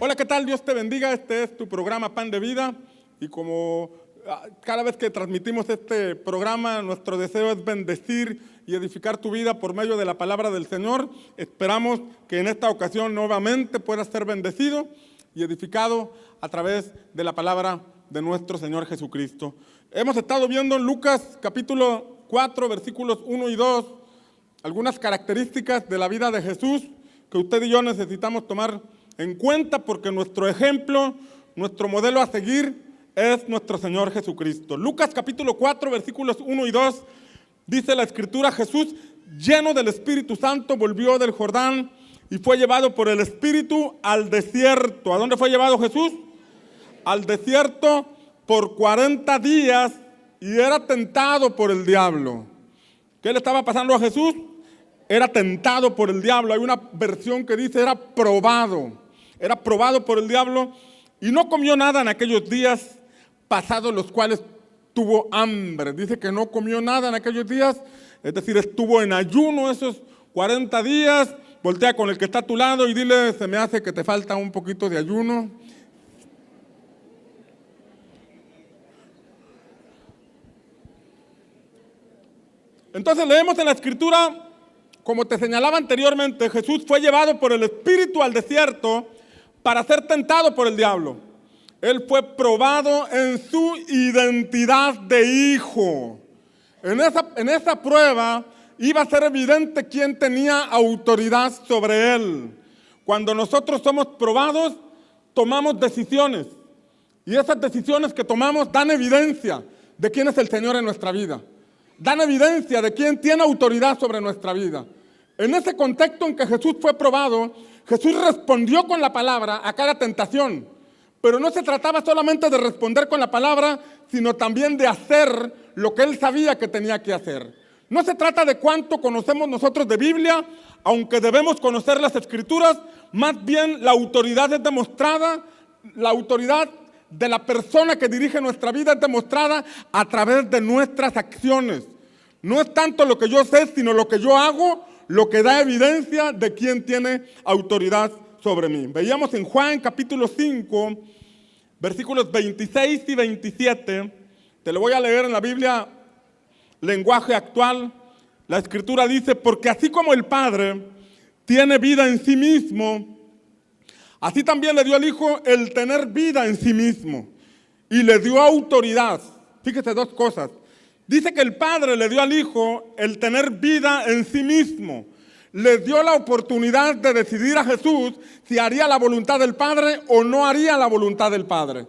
Hola, ¿qué tal? Dios te bendiga. Este es tu programa Pan de Vida. Y como cada vez que transmitimos este programa, nuestro deseo es bendecir y edificar tu vida por medio de la palabra del Señor. Esperamos que en esta ocasión nuevamente puedas ser bendecido y edificado a través de la palabra de nuestro Señor Jesucristo. Hemos estado viendo en Lucas capítulo 4, versículos 1 y 2, algunas características de la vida de Jesús que usted y yo necesitamos tomar en cuenta, porque nuestro ejemplo, nuestro modelo a seguir es nuestro Señor Jesucristo. Lucas capítulo 4, versículos 1 y 2, dice la Escritura: Jesús, lleno del Espíritu Santo, volvió del Jordán y fue llevado por el Espíritu al desierto. ¿A dónde fue llevado Jesús? Al desierto por 40 días y era tentado por el diablo. ¿Qué le estaba pasando a Jesús? Era tentado por el diablo. Hay una versión que dice era probado por el diablo y no comió nada en aquellos días pasados los cuales tuvo hambre. Dice que no comió nada en aquellos días, es decir, estuvo en ayuno esos 40 días. Voltea con el que está a tu lado y dile: se me hace que te falta un poquito de ayuno. Entonces leemos en la Escritura, como te señalaba anteriormente, Jesús fue llevado por el Espíritu al desierto para ser tentado por el diablo. Él fue probado en su identidad de hijo. En esa prueba iba a ser evidente quién tenía autoridad sobre él. Cuando nosotros somos probados, tomamos decisiones. Y esas decisiones que tomamos dan evidencia de quién es el Señor en nuestra vida. Dan evidencia de quién tiene autoridad sobre nuestra vida. En ese contexto en que Jesús fue probado, Jesús respondió con la palabra a cada tentación. Pero no se trataba solamente de responder con la palabra, sino también de hacer lo que él sabía que tenía que hacer. No se trata de cuánto conocemos nosotros de Biblia, aunque debemos conocer las Escrituras, más bien la autoridad es demostrada, la autoridad de la persona que dirige nuestra vida es demostrada a través de nuestras acciones. No es tanto lo que yo sé, sino lo que yo hago, lo que da evidencia de quién tiene autoridad sobre mí. Veíamos en Juan capítulo 5, versículos 26 y 27. Te lo voy a leer en la Biblia, lenguaje actual. La Escritura dice: porque así como el Padre tiene vida en sí mismo, así también le dio al Hijo el tener vida en sí mismo. Y le dio autoridad. Fíjese dos cosas. Dice que el Padre le dio al Hijo el tener vida en sí mismo. Le dio la oportunidad de decidir a Jesús si haría la voluntad del Padre o no haría la voluntad del Padre.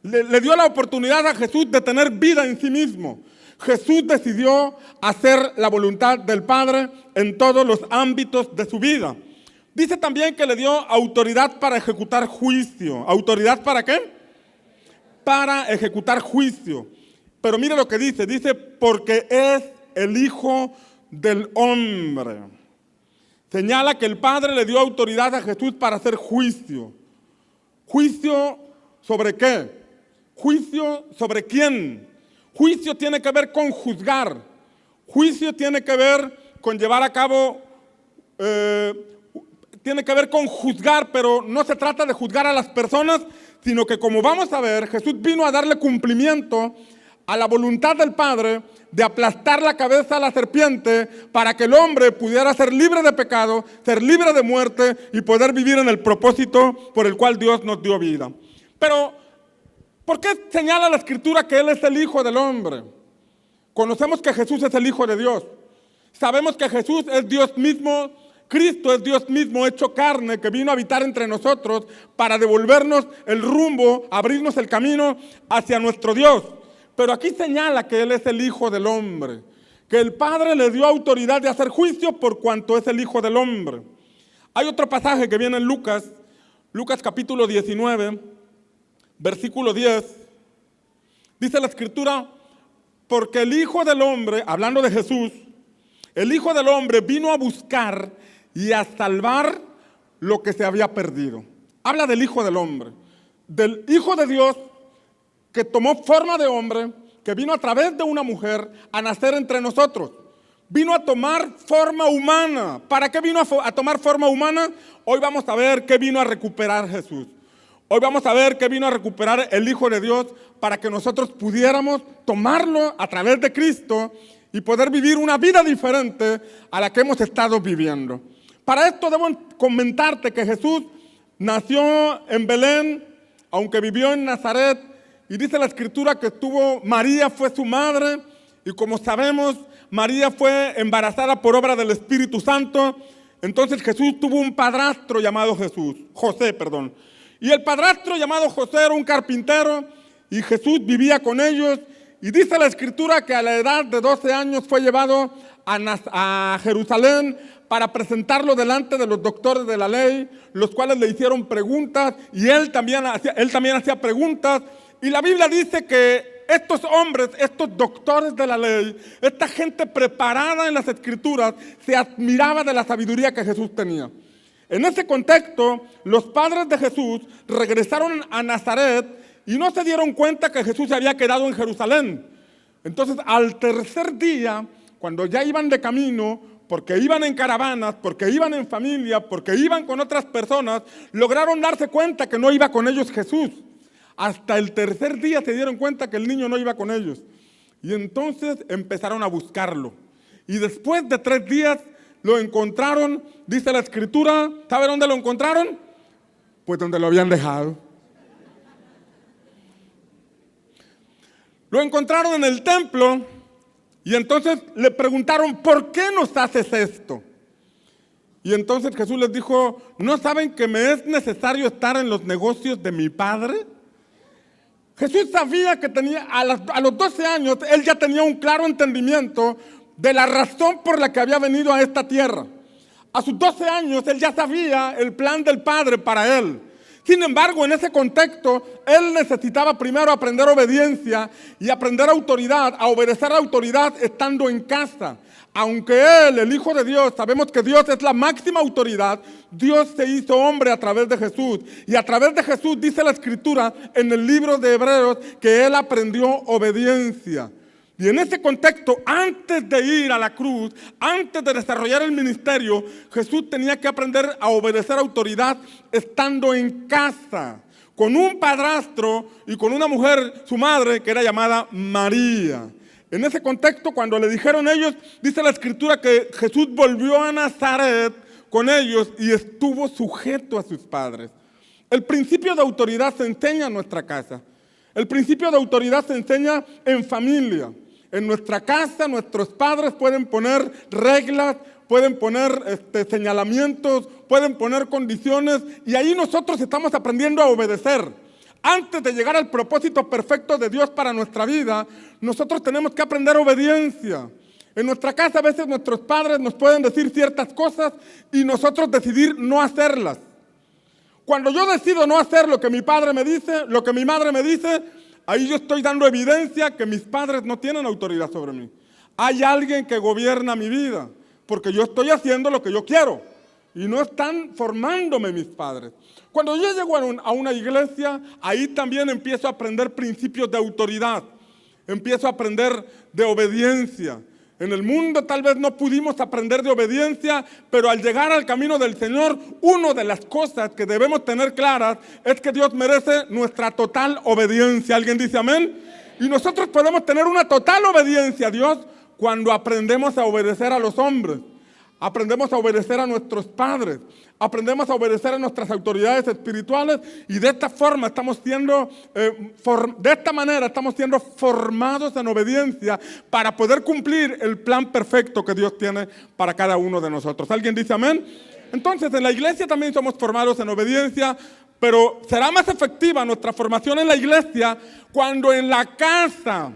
Le dio la oportunidad a Jesús de tener vida en sí mismo. Jesús decidió hacer la voluntad del Padre en todos los ámbitos de su vida. Dice también que le dio autoridad para ejecutar juicio. ¿Autoridad para qué? Para ejecutar juicio. Pero mire lo que dice, porque es el Hijo del Hombre. Señala que el Padre le dio autoridad a Jesús para hacer juicio. ¿Juicio sobre qué? ¿Juicio sobre quién? Juicio tiene que ver con juzgar. Juicio tiene que ver con llevar a cabo, tiene que ver con juzgar, pero no se trata de juzgar a las personas, sino que, como vamos a ver, Jesús vino a darle cumplimiento a la voluntad del Padre de aplastar la cabeza a la serpiente para que el hombre pudiera ser libre de pecado, ser libre de muerte y poder vivir en el propósito por el cual Dios nos dio vida. Pero, ¿por qué señala la Escritura que Él es el Hijo del Hombre? Conocemos que Jesús es el Hijo de Dios. Sabemos que Jesús es Dios mismo. Cristo es Dios mismo hecho carne, que vino a habitar entre nosotros para devolvernos el rumbo, abrirnos el camino hacia nuestro Dios. Pero aquí señala que Él es el Hijo del Hombre, que el Padre le dio autoridad de hacer juicio por cuanto es el Hijo del Hombre. Hay otro pasaje que viene en Lucas capítulo 19, versículo 10. Dice la Escritura: porque el Hijo del Hombre, hablando de Jesús, el Hijo del Hombre vino a buscar y a salvar lo que se había perdido. Habla del Hijo del Hombre, del Hijo de Dios, que tomó forma de hombre, que vino a través de una mujer a nacer entre nosotros. Vino a tomar forma humana. ¿Para qué vino a tomar forma humana? Hoy vamos a ver qué vino a recuperar Jesús. Hoy vamos a ver que vino a recuperar el Hijo de Dios para que nosotros pudiéramos tomarlo a través de Cristo y poder vivir una vida diferente a la que hemos estado viviendo. Para esto debo comentarte que Jesús nació en Belén, aunque vivió en Nazaret, y dice la Escritura que María fue su madre, y como sabemos, María fue embarazada por obra del Espíritu Santo. Entonces Jesús tuvo un padrastro llamado José. Y el padrastro llamado José era un carpintero, y Jesús vivía con ellos. Y dice la Escritura que a la edad de 12 años fue llevado a Jerusalén para presentarlo delante de los doctores de la ley, los cuales le hicieron preguntas, y él también hacía preguntas. Y la Biblia dice que estos hombres, estos doctores de la ley, esta gente preparada en las Escrituras, se admiraba de la sabiduría que Jesús tenía. En ese contexto, los padres de Jesús regresaron a Nazaret y no se dieron cuenta que Jesús se había quedado en Jerusalén. Entonces, al tercer día, cuando ya iban de camino, porque iban en caravanas, porque iban en familia, porque iban con otras personas, lograron darse cuenta que no iba con ellos Jesús. Hasta el tercer día se dieron cuenta que el niño no iba con ellos. Y entonces empezaron a buscarlo. Y después de 3 días lo encontraron, dice la Escritura. ¿Sabe dónde lo encontraron? Pues donde lo habían dejado. Lo encontraron en el templo y entonces le preguntaron, ¿por qué nos haces esto? Y entonces Jesús les dijo, ¿no saben que me es necesario estar en los negocios de mi Padre? Jesús sabía que a los 12 años, él ya tenía un claro entendimiento de la razón por la que había venido a esta tierra. A sus 12 años, él ya sabía el plan del Padre para él. Sin embargo, en ese contexto, él necesitaba primero aprender obediencia y aprender autoridad, a obedecer a la autoridad estando en casa. Aunque él, el Hijo de Dios, sabemos que Dios es la máxima autoridad, Dios se hizo hombre a través de Jesús. Y a través de Jesús dice la Escritura en el libro de Hebreos que él aprendió obediencia. Y en ese contexto, antes de ir a la cruz, antes de desarrollar el ministerio, Jesús tenía que aprender a obedecer autoridad estando en casa, con un padrastro y con una mujer, su madre, que era llamada María. En ese contexto, cuando le dijeron ellos, dice la Escritura que Jesús volvió a Nazaret con ellos y estuvo sujeto a sus padres. El principio de autoridad se enseña en nuestra casa. El principio de autoridad se enseña en familia. En nuestra casa, nuestros padres pueden poner reglas, pueden poner señalamientos, pueden poner condiciones, y ahí nosotros estamos aprendiendo a obedecer. Antes de llegar al propósito perfecto de Dios para nuestra vida, nosotros tenemos que aprender obediencia. En nuestra casa a veces nuestros padres nos pueden decir ciertas cosas y nosotros decidir no hacerlas. Cuando yo decido no hacer lo que mi padre me dice, lo que mi madre me dice, ahí yo estoy dando evidencia que mis padres no tienen autoridad sobre mí. Hay alguien que gobierna mi vida, porque yo estoy haciendo lo que yo quiero y no están formándome mis padres. Cuando yo llego a una iglesia, ahí también empiezo a aprender principios de autoridad, empiezo a aprender de obediencia. En el mundo tal vez no pudimos aprender de obediencia, pero al llegar al camino del Señor, una de las cosas que debemos tener claras es que Dios merece nuestra total obediencia. ¿Alguien dice amén? Y nosotros podemos tener una total obediencia a Dios cuando aprendemos a obedecer a los hombres, aprendemos a obedecer a nuestros padres, aprendemos a obedecer a nuestras autoridades espirituales, y de esta forma estamos siendo, formados en obediencia para poder cumplir el plan perfecto que Dios tiene para cada uno de nosotros. ¿Alguien dice amén? Entonces, en la iglesia también somos formados en obediencia, pero será más efectiva nuestra formación en la iglesia cuando en la casa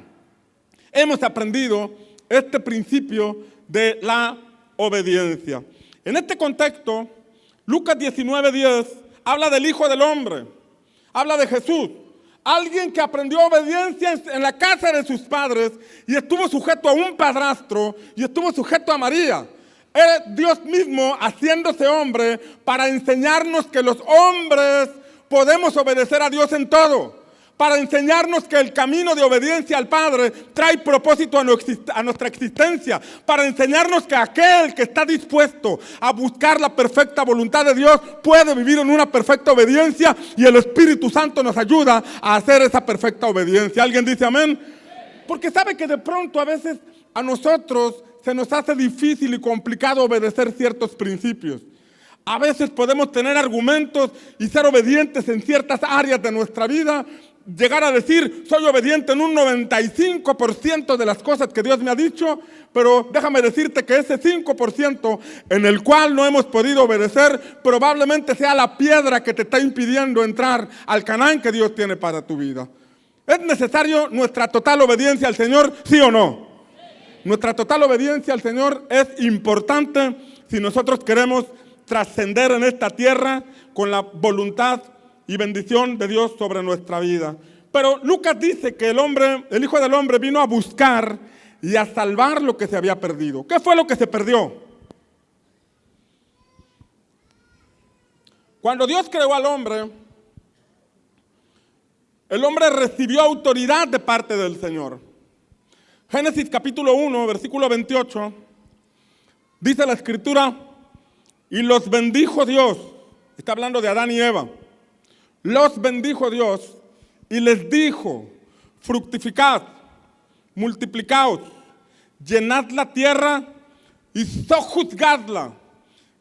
hemos aprendido este principio de la obediencia. En este contexto, Lucas 19:10 habla del Hijo del Hombre, habla de Jesús, alguien que aprendió obediencia en la casa de sus padres y estuvo sujeto a un padrastro y estuvo sujeto a María. Era Dios mismo haciéndose hombre para enseñarnos que los hombres podemos obedecer a Dios en todo. para enseñarnos que el camino de obediencia al Padre trae propósito a nuestra existencia, para enseñarnos que aquel que está dispuesto a buscar la perfecta voluntad de Dios puede vivir en una perfecta obediencia, y el Espíritu Santo nos ayuda a hacer esa perfecta obediencia. ¿Alguien dice amén? Porque sabe que de pronto a veces a nosotros se nos hace difícil y complicado obedecer ciertos principios. A veces podemos tener argumentos y ser obedientes en ciertas áreas de nuestra vida, llegar a decir, soy obediente en un 95% de las cosas que Dios me ha dicho, pero déjame decirte que ese 5% en el cual no hemos podido obedecer, probablemente sea la piedra que te está impidiendo entrar al Canaán que Dios tiene para tu vida. ¿Es necesario nuestra total obediencia al Señor, sí o no? Nuestra total obediencia al Señor es importante si nosotros queremos trascender en esta tierra con la voluntad y bendición de Dios sobre nuestra vida. Pero Lucas dice que el Hijo del Hombre vino a buscar y a salvar lo que se había perdido. ¿Qué fue lo que se perdió? Cuando Dios creó al hombre, el hombre recibió autoridad de parte del Señor. Génesis capítulo 1, versículo 28, dice la Escritura, y los bendijo Dios. Está hablando de Adán y Eva. Los bendijo Dios y les dijo, fructificad, multiplicaos, llenad la tierra y sojuzgadla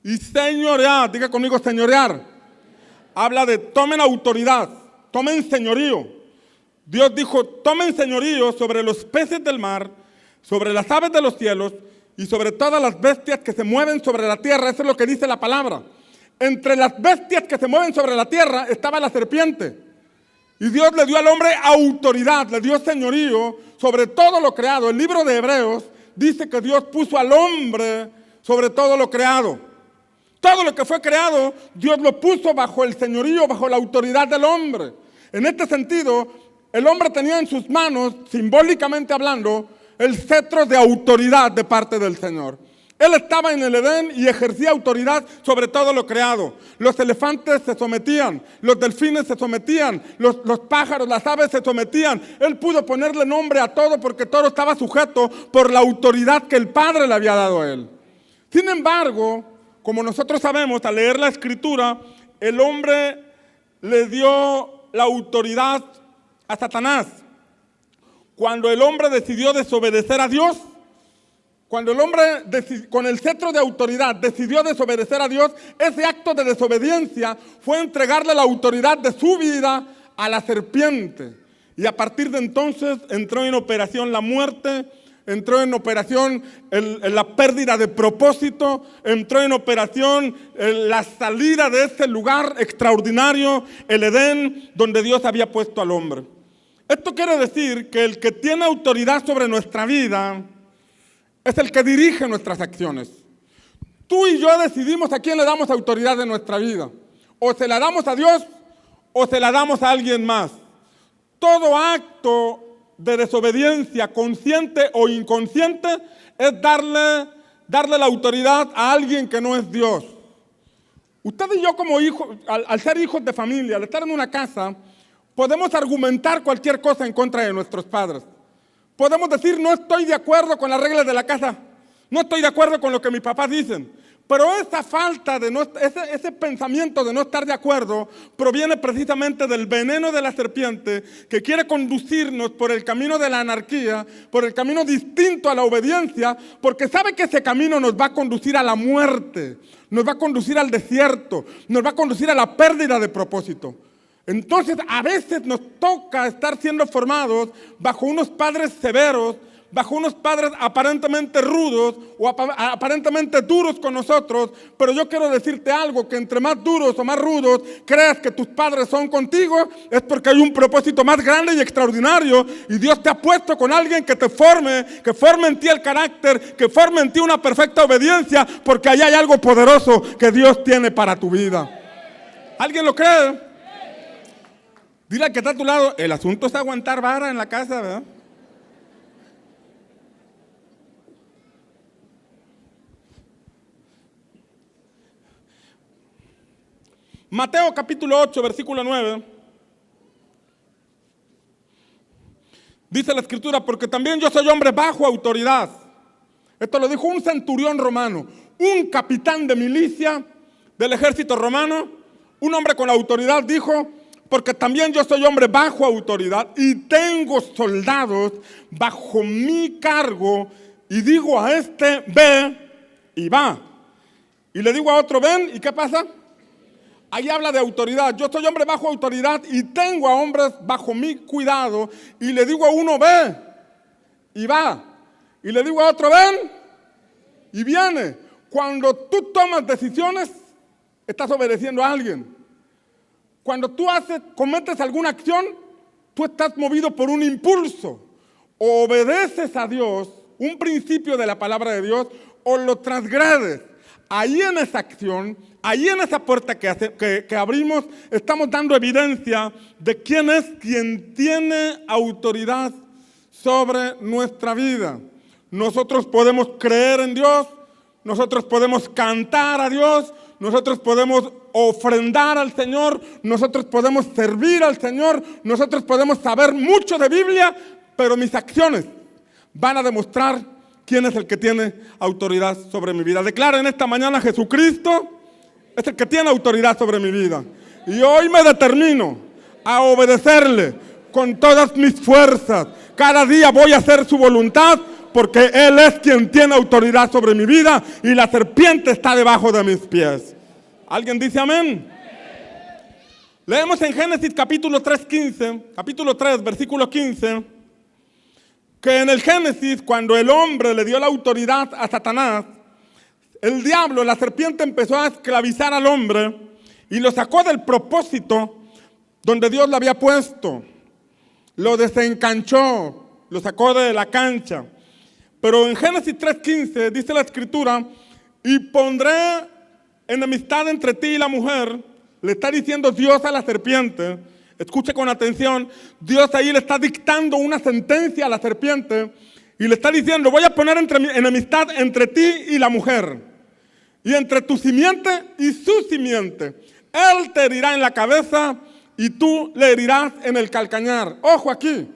y señoread. Diga conmigo, señorear. Habla de tomen autoridad, tomen señorío. Dios dijo, tomen señorío sobre los peces del mar, sobre las aves de los cielos y sobre todas las bestias que se mueven sobre la tierra. Eso es lo que dice la palabra. Entre las bestias que se mueven sobre la tierra estaba la serpiente. Y Dios le dio al hombre autoridad, le dio señorío sobre todo lo creado. El libro de Hebreos dice que Dios puso al hombre sobre todo lo creado. Todo lo que fue creado, Dios lo puso bajo el señorío, bajo la autoridad del hombre. En este sentido, el hombre tenía en sus manos, simbólicamente hablando, el cetro de autoridad de parte del Señor. Él estaba en el Edén y ejercía autoridad sobre todo lo creado. Los elefantes se sometían, los delfines se sometían, los pájaros, las aves se sometían. Él pudo ponerle nombre a todo porque todo estaba sujeto por la autoridad que el Padre le había dado a él. Sin embargo, como nosotros sabemos al leer la Escritura, el hombre le dio la autoridad a Satanás. Cuando el hombre decidió desobedecer a Dios, cuando el hombre con el cetro de autoridad decidió desobedecer a Dios, ese acto de desobediencia fue entregarle la autoridad de su vida a la serpiente. Y a partir de entonces entró en operación la muerte, entró en operación la pérdida de propósito, entró en operación la salida de ese lugar extraordinario, el Edén, donde Dios había puesto al hombre. Esto quiere decir que el que tiene autoridad sobre nuestra vida es el que dirige nuestras acciones. Tú y yo decidimos a quién le damos autoridad en nuestra vida. O se la damos a Dios o se la damos a alguien más. Todo acto de desobediencia, consciente o inconsciente, es darle la autoridad a alguien que no es Dios. Usted y yo como hijos, al ser hijos de familia, al estar en una casa, podemos argumentar cualquier cosa en contra de nuestros padres. Podemos decir, no estoy de acuerdo con las reglas de la casa, no estoy de acuerdo con lo que mis papás dicen, pero esa falta de ese pensamiento de no estar de acuerdo proviene precisamente del veneno de la serpiente que quiere conducirnos por el camino de la anarquía, por el camino distinto a la obediencia, porque sabe que ese camino nos va a conducir a la muerte, nos va a conducir al desierto, nos va a conducir a la pérdida de propósito. Entonces, a veces nos toca estar siendo formados bajo unos padres severos, bajo unos padres aparentemente rudos o aparentemente duros con nosotros, pero yo quiero decirte algo, que entre más duros o más rudos creas que tus padres son contigo, es porque hay un propósito más grande y extraordinario, y Dios te ha puesto con alguien que te forme, que forme en ti el carácter, que forme en ti una perfecta obediencia, porque allá hay algo poderoso que Dios tiene para tu vida. ¿Alguien lo cree? Dile al que está a tu lado, el asunto es aguantar vara en la casa, ¿verdad? Mateo capítulo 8, versículo 9. Dice la Escritura, porque también yo soy hombre bajo autoridad. Esto lo dijo un centurión romano, un capitán de milicia del ejército romano, un hombre con autoridad dijo, porque también yo soy hombre bajo autoridad y tengo soldados bajo mi cargo y digo a este, ve y va. Y le digo a otro, ven, ¿y qué pasa? Ahí habla de autoridad. Yo soy hombre bajo autoridad y tengo a hombres bajo mi cuidado. Y le digo a uno, ve, y va. Y le digo a otro, ven, y viene. Cuando tú tomas decisiones, estás obedeciendo a alguien. Cuando tú cometes alguna acción, tú estás movido por un impulso. O obedeces a Dios, un principio de la palabra de Dios, o lo transgredes. Ahí en esa acción, ahí en esa puerta que abrimos, estamos dando evidencia de quién es quien tiene autoridad sobre nuestra vida. Nosotros podemos creer en Dios, nosotros podemos cantar a Dios, nosotros podemos ofrendar al Señor, nosotros podemos servir al Señor, nosotros podemos saber mucho de Biblia, pero mis acciones van a demostrar quién es el que tiene autoridad sobre mi vida. Declara en esta mañana, Jesucristo es el que tiene autoridad sobre mi vida. Y hoy me determino a obedecerle con todas mis fuerzas. Cada día voy a hacer su voluntad porque Él es quien tiene autoridad sobre mi vida y la serpiente está debajo de mis pies. ¿Alguien dice amén? Leemos en Génesis capítulo 3, versículo 15, que en el Génesis, cuando el hombre le dio la autoridad a Satanás, el diablo, la serpiente, empezó a esclavizar al hombre y lo sacó del propósito donde Dios lo había puesto. Lo desencanchó, lo sacó de la cancha. Pero en Génesis 3:15 dice la Escritura, y pondré enemistad entre ti y la mujer. Le está diciendo Dios a la serpiente. Escuche con atención. Dios ahí le está dictando una sentencia a la serpiente y le está diciendo, voy a poner enemistad entre ti y la mujer, y entre tu simiente y su simiente. Él te herirá en la cabeza y tú le herirás en el calcañar. Ojo aquí.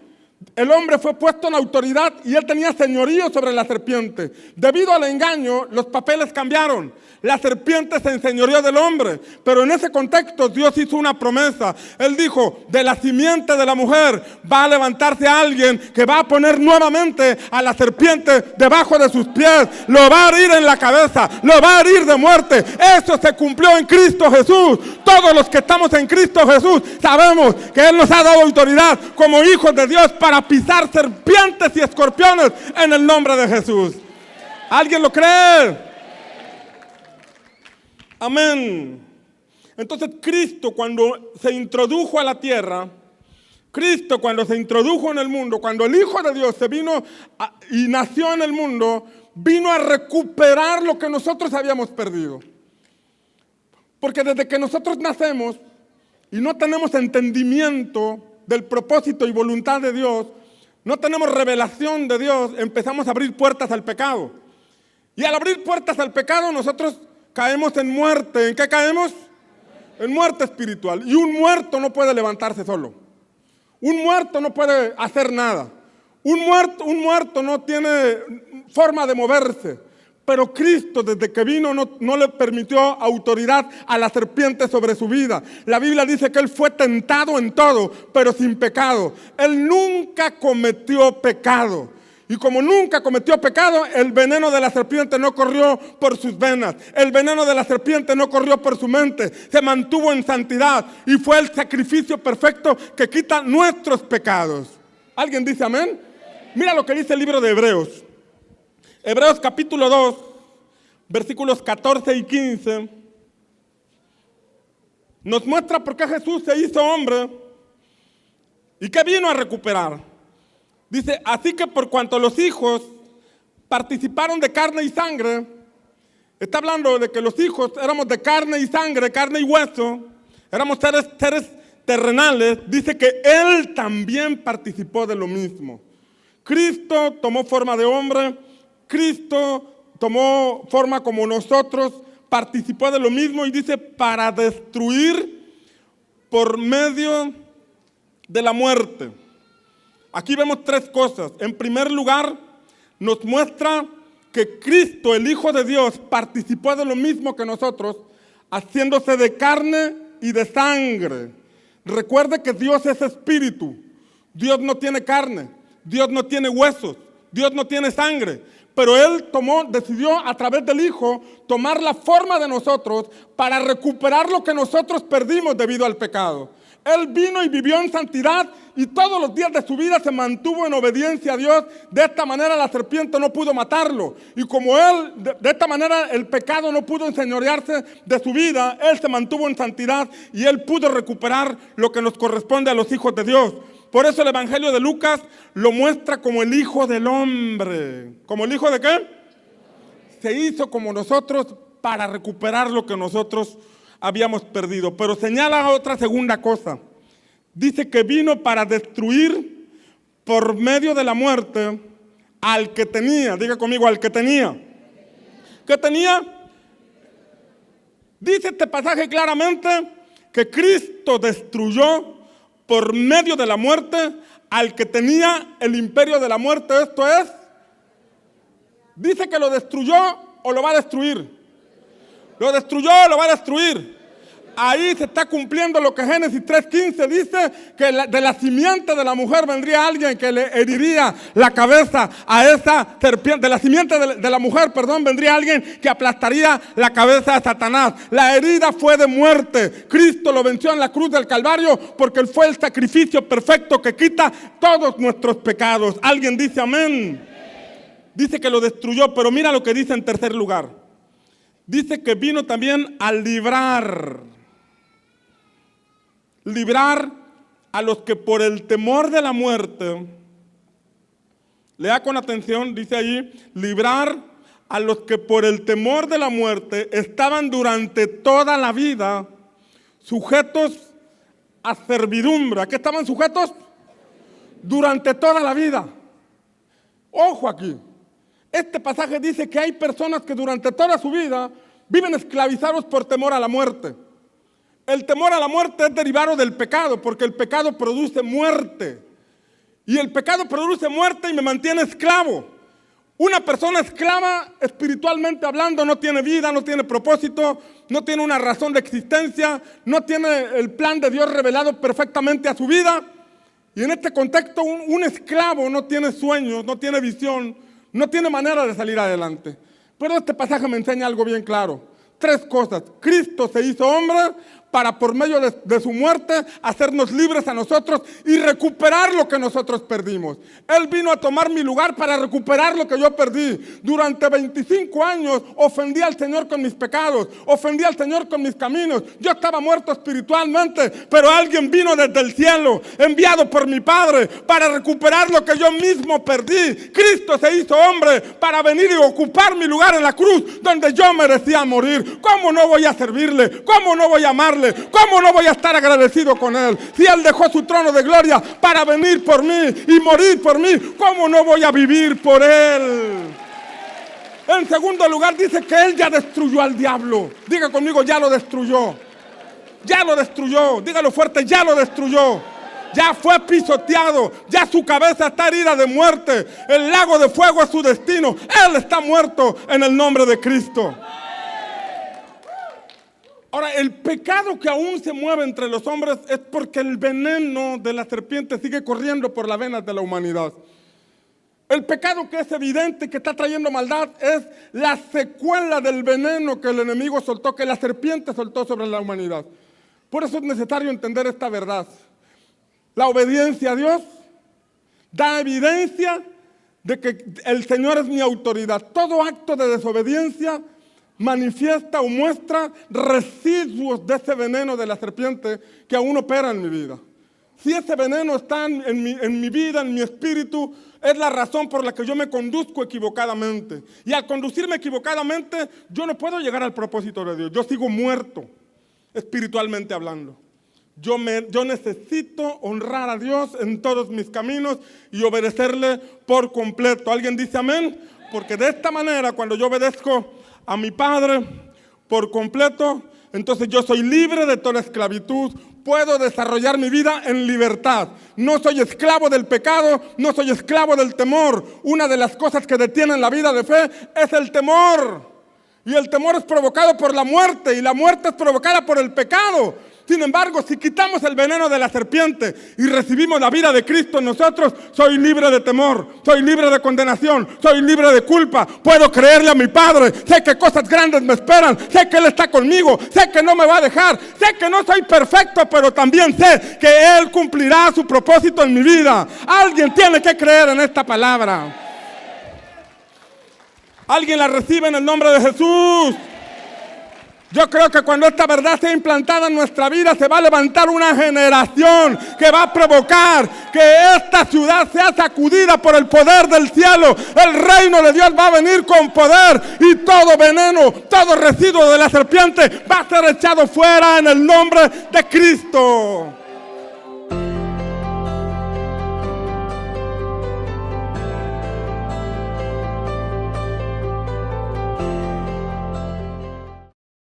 El hombre fue puesto en autoridad y él tenía señorío sobre la serpiente. Debido al engaño, los papeles cambiaron. La serpiente se enseñoreó del hombre, pero en ese contexto Dios hizo una promesa. Él dijo, de la simiente de la mujer va a levantarse alguien que va a poner nuevamente a la serpiente debajo de sus pies. Lo va a herir en la cabeza, lo va a herir de muerte. Eso se cumplió en Cristo Jesús. Todos los que estamos en Cristo Jesús sabemos que Él nos ha dado autoridad como hijos de Dios para pisar serpientes y escorpiones en el nombre de Jesús. ¿Alguien lo cree? Amén. Entonces Cristo, cuando se introdujo a la tierra, Cristo cuando se introdujo en el mundo, cuando el Hijo de Dios se vino y nació en el mundo, vino a recuperar lo que nosotros habíamos perdido. Porque desde que nosotros nacemos y no tenemos entendimiento del propósito y voluntad de Dios, no tenemos revelación de Dios, empezamos a abrir puertas al pecado. Y al abrir puertas al pecado, nosotros caemos en muerte. ¿En qué caemos? En muerte espiritual. Y un muerto no puede levantarse solo. Un muerto no puede hacer nada. Un muerto no tiene forma de moverse. Pero Cristo, desde que vino, no le permitió autoridad a la serpiente sobre su vida. La Biblia dice que Él fue tentado en todo, pero sin pecado. Él nunca cometió pecado. Y como nunca cometió pecado, el veneno de la serpiente no corrió por sus venas. El veneno de la serpiente no corrió por su mente. Se mantuvo en santidad y fue el sacrificio perfecto que quita nuestros pecados. ¿Alguien dice amén? Mira lo que dice el libro de Hebreos. Hebreos capítulo 2, versículos 14 y 15. Nos muestra por qué Jesús se hizo hombre y qué vino a recuperar. Dice, así que por cuanto los hijos participaron de carne y sangre, está hablando de que los hijos éramos de carne y sangre, carne y hueso, éramos seres terrenales, dice que Él también participó de lo mismo. Cristo tomó forma de hombre, Cristo tomó forma como nosotros, participó de lo mismo y dice, para destruir por medio de la muerte. Aquí vemos tres cosas. En primer lugar, nos muestra que Cristo, el Hijo de Dios, participó de lo mismo que nosotros, haciéndose de carne y de sangre. Recuerde que Dios es espíritu. Dios no tiene carne, Dios no tiene huesos, Dios no tiene sangre. Pero Él decidió a través del Hijo tomar la forma de nosotros para recuperar lo que nosotros perdimos debido al pecado. Él vino y vivió en santidad y todos los días de su vida se mantuvo en obediencia a Dios. De esta manera la serpiente no pudo matarlo. Y como Él, de esta manera el pecado no pudo enseñorearse de su vida, Él se mantuvo en santidad y Él pudo recuperar lo que nos corresponde a los hijos de Dios. Por eso el Evangelio de Lucas lo muestra como el Hijo del Hombre. ¿Como el Hijo de qué? Se hizo como nosotros para recuperar lo que nosotros habíamos perdido. Pero señala otra segunda cosa. Dice que vino para destruir por medio de la muerte al que tenía. Diga conmigo, al que tenía. ¿Qué tenía? Dice este pasaje claramente que Cristo destruyó por medio de la muerte al que tenía el imperio de la muerte. Esto es, dice que lo destruyó o lo va a destruir. Lo destruyó o lo va a destruir. Ahí se está cumpliendo lo que Génesis 3:15 dice, que de la simiente de la mujer vendría alguien que le heriría la cabeza a esa serpiente. De la simiente de la mujer, vendría alguien que aplastaría la cabeza a Satanás. La herida fue de muerte. Cristo lo venció en la cruz del Calvario porque Él fue el sacrificio perfecto que quita todos nuestros pecados. ¿Alguien dice amén? Dice que lo destruyó, pero mira lo que dice en tercer lugar. Dice que vino también a librar a los que por el temor de la muerte, lea con atención, dice allí, librar a los que por el temor de la muerte estaban durante toda la vida sujetos a servidumbre. ¿A qué estaban sujetos? Durante toda la vida. Ojo aquí. Este pasaje dice que hay personas que durante toda su vida viven esclavizados por temor a la muerte. El temor a la muerte es derivado del pecado, porque el pecado produce muerte. Y el pecado produce muerte y me mantiene esclavo. Una persona esclava, espiritualmente hablando, no tiene vida, no tiene propósito, no tiene una razón de existencia, no tiene el plan de Dios revelado perfectamente a su vida. Y en este contexto, un esclavo no tiene sueños, no tiene visión, no tiene manera de salir adelante. Pero este pasaje me enseña algo bien claro. Tres cosas. Cristo se hizo hombre para por medio de su muerte hacernos libres a nosotros y recuperar lo que nosotros perdimos. Él vino a tomar mi lugar para recuperar lo que yo perdí. Durante 25 años ofendí al Señor con mis pecados, ofendí al Señor con mis caminos. Yo estaba muerto espiritualmente, pero alguien vino desde el cielo, enviado por mi Padre, para recuperar lo que yo mismo perdí. Cristo se hizo hombre para venir y ocupar mi lugar en la cruz, donde yo merecía morir. ¿Cómo no voy a servirle? ¿Cómo no voy a amarle? ¿Cómo no voy a estar agradecido con Él? Si Él dejó su trono de gloria para venir por mí y morir por mí, ¿cómo no voy a vivir por Él? En segundo lugar dice que Él ya destruyó al diablo. Diga conmigo, ya lo destruyó. Ya lo destruyó. Dígalo fuerte, ya lo destruyó. Ya fue pisoteado, ya su cabeza está herida de muerte. El lago de fuego es su destino. Él está muerto en el nombre de Cristo. Ahora, el pecado que aún se mueve entre los hombres es porque el veneno de la serpiente sigue corriendo por las venas de la humanidad. El pecado que es evidente, que está trayendo maldad, es la secuela del veneno que el enemigo soltó, que la serpiente soltó sobre la humanidad. Por eso es necesario entender esta verdad. La obediencia a Dios da evidencia de que el Señor es mi autoridad. Todo acto de desobediencia manifiesta o muestra residuos de ese veneno de la serpiente que aún opera en mi vida. Si ese veneno está en mi vida, en mi espíritu, es la razón por la que yo me conduzco equivocadamente. Y al conducirme equivocadamente, yo no puedo llegar al propósito de Dios. Yo sigo muerto, espiritualmente hablando. Yo necesito honrar a Dios en todos mis caminos y obedecerle por completo. ¿Alguien dice amén? Porque de esta manera, cuando yo obedezco a mi Padre por completo, entonces yo soy libre de toda esclavitud, puedo desarrollar mi vida en libertad. No soy esclavo del pecado, no soy esclavo del temor. Una de las cosas que detienen la vida de fe es el temor. Y el temor es provocado por la muerte, y la muerte es provocada por el pecado. Sin embargo, si quitamos el veneno de la serpiente y recibimos la vida de Cristo en nosotros, soy libre de temor, soy libre de condenación, soy libre de culpa. Puedo creerle a mi Padre, sé que cosas grandes me esperan, sé que Él está conmigo, sé que no me va a dejar, sé que no soy perfecto, pero también sé que Él cumplirá su propósito en mi vida. Alguien tiene que creer en esta palabra. Alguien la recibe en el nombre de Jesús. Yo creo que cuando esta verdad sea implantada en nuestra vida, se va a levantar una generación que va a provocar que esta ciudad sea sacudida por el poder del cielo. El reino de Dios va a venir con poder, y todo veneno, todo residuo de la serpiente va a ser echado fuera en el nombre de Cristo.